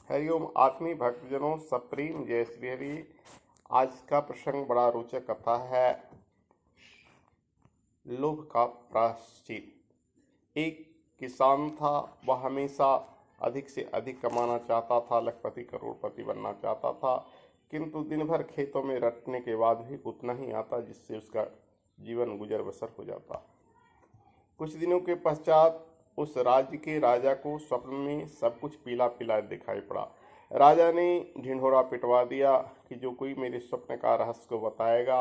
हरिओम आत्मी भक्तजनों, सप्रेम जय श्री हरि। आज का प्रसंग बड़ा रोचक कथा है। लोभ का प्रायश्चित। एक किसान था, वह हमेशा अधिक से अधिक कमाना चाहता था, लखपति करोड़पति बनना चाहता था, किंतु दिन भर खेतों में रटने के बाद भी उतना ही आता जिससे उसका जीवन गुजर बसर हो जाता। कुछ दिनों के पश्चात उस राज्य के राजा को स्वप्न में सब कुछ पीला पीला दिखाई पड़ा। राजा ने ढिंढोरा पिटवा दिया कि जो कोई मेरे स्वप्न का रहस्य को बताएगा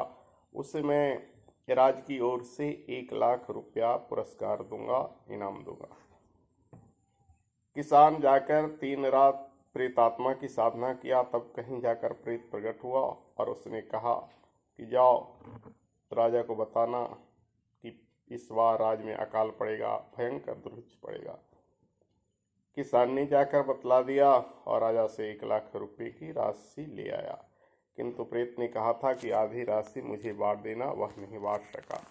उसे मैं राज की ओर से 1 लाख रुपया पुरस्कार दूंगा, इनाम दूंगा। किसान जाकर 3 रात प्रेतात्मा की साधना किया, तब कहीं जाकर प्रेत प्रकट हुआ और उसने कहा कि जाओ राजा को बताना कि इस बार राज में अकाल पड़ेगा, भयंकर दुर्भिक्ष पड़ेगा। किसान ने जाकर बतला दिया और राजा से 1 लाख रुपए की राशि ले आया, किंतु प्रेत ने कहा था कि आधी राशि मुझे बांट देना, वह नहीं बांट सका।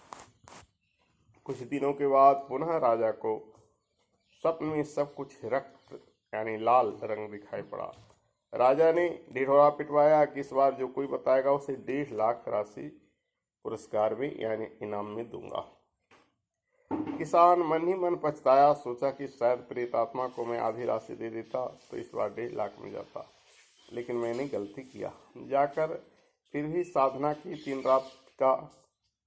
कुछ दिनों के बाद पुनः राजा को स्वप्न में सब कुछ रक्त यानी लाल रंग दिखाई पड़ा। राजा ने ढिढोरा पिटवाया कि इस बार जो कोई बताएगा उसे 1.5 लाख राशि पुरस्कार में यानी इनाम में दूंगा। किसान मन ही मन पछताया, सोचा कि शायद प्रेतात्मा को मैं आधी राशि दे देता तो इस बार 1.5 लाख मिल जाता, लेकिन मैंने गलती किया। जाकर फिर भी साधना की। 3 रात का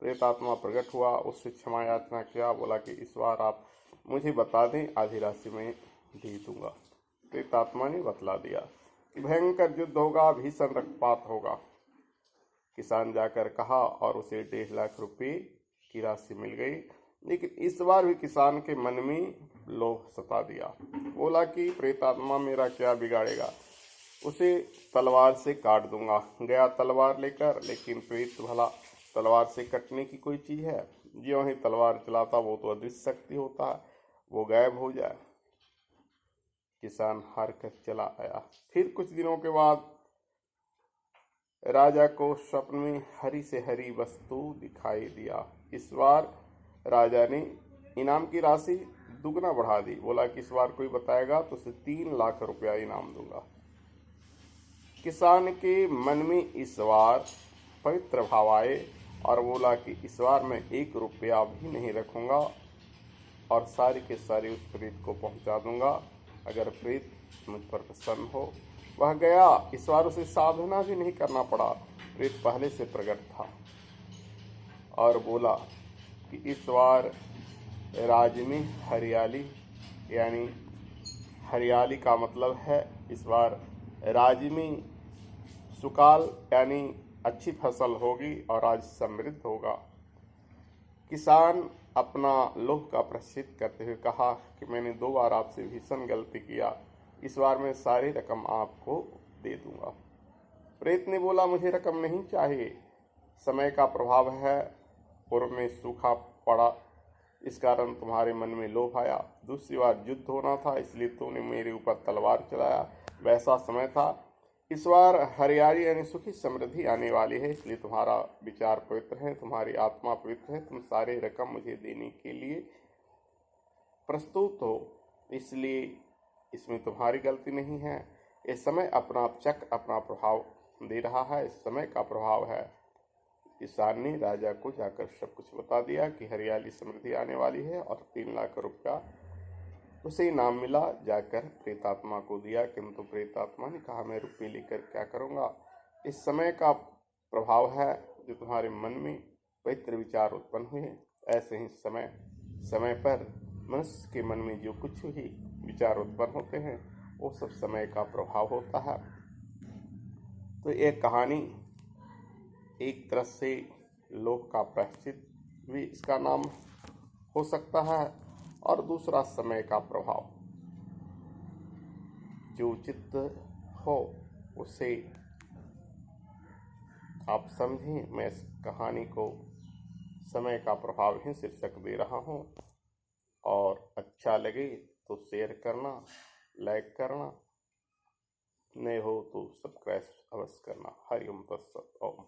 प्रेतात्मा प्रकट हुआ, उससे क्षमा याचना किया, बोला कि इस बार आप मुझे बता दें, आधी राशि में दे दूंगा। प्रेतात्मा ने बतला दिया कि भयंकर युद्ध होगा, भीषण रक्तपात होगा। किसान जाकर कहा और उसे 1.5 लाख रुपए की राशि मिल गई, लेकिन इस बार भी किसान के मन में लोभ सता दिया। बोला कि प्रेतात्मा मेरा क्या बिगाड़ेगा, उसे तलवार से काट दूंगा। गया तलवार लेकर, लेकिन प्रेत भला तलवार से कटने की कोई चीज है? ज्यों ही तलवार चलाता वो तो अदृश्य शक्ति होता है, वो गायब हो जाए। किसान हार कर चला आया। फिर कुछ दिनों के बाद राजा को स्वप्न में हरी से हरी वस्तु दिखाई दिया। इस बार राजा ने इनाम की राशि दुगना बढ़ा दी। बोला कि इस बार कोई बताएगा तो उसे 3 लाख रुपया इनाम दूंगा। किसान के मन में इस बार पवित्र भाव आए और बोला कि इस बार मैं 1 रुपया भी नहीं रखूंगा और सारी के सारी उस प्रेत को पहुंचा दूंगा, अगर प्रेत मुझ पर प्रसन्न हो। वह गया। इस बार उसे साधना भी नहीं करना पड़ा, प्रेत पहले से प्रकट था और बोला कि इस बार राज्य में हरियाली यानी हरियाली का मतलब है इस बार राज्य में सुकाल यानी अच्छी फसल होगी और राज्य समृद्ध होगा। किसान अपना लोभ का प्रायश्चित करते हुए कहा कि मैंने 2 बार आपसे भीषण गलती किया, इस बार मैं सारी रकम आपको दे दूंगा। प्रेत ने बोला मुझे रकम नहीं चाहिए, समय का प्रभाव है, पूर्व में सूखा पड़ा, इस कारण तुम्हारे मन में लोभ आया। दूसरी बार युद्ध होना था, इसलिए तुमने मेरे ऊपर तलवार चलाया, वैसा समय था। इस बार हरियाली यानी सुखी समृद्धि आने वाली है, इसलिए तुम्हारा विचार पवित्र है, तुम्हारी आत्मा पवित्र है, तुम सारे रकम मुझे देने के लिए प्रस्तुत हो, इसलिए इसमें तुम्हारी गलती नहीं है। इस समय अपना चक्र अपना प्रभाव दे रहा है, इस समय का प्रभाव है। किसान ने राजा को जाकर सब कुछ बता दिया कि हरियाली समृद्धि आने वाली है और 3 लाख रुपया उसे इनाम मिला। जाकर प्रेतात्मा को दिया, किंतु प्रेतात्मा ने कहा मैं रुपये लेकर क्या करूँगा। इस समय का प्रभाव है, जो तुम्हारे मन में पवित्र विचार उत्पन्न हुए, ऐसे ही समय समय पर मनुष्य के मन में जो कुछ भी विचार उत्पन्न होते हैं वो सब समय का प्रभाव होता है। तो एक कहानी एक तरह से लोभ का प्रायश्चित भी इसका नाम हो सकता है, और दूसरा समय का प्रभाव। जो उचित हो उसे आप समझें। मैं इस कहानी को समय का प्रभाव ही शीर्षक दे रहा हूँ, और अच्छा लगे तो शेयर करना, लाइक करना, नए हो तो सब्सक्राइब अवश्य करना। हरिओम तत्सत ओम।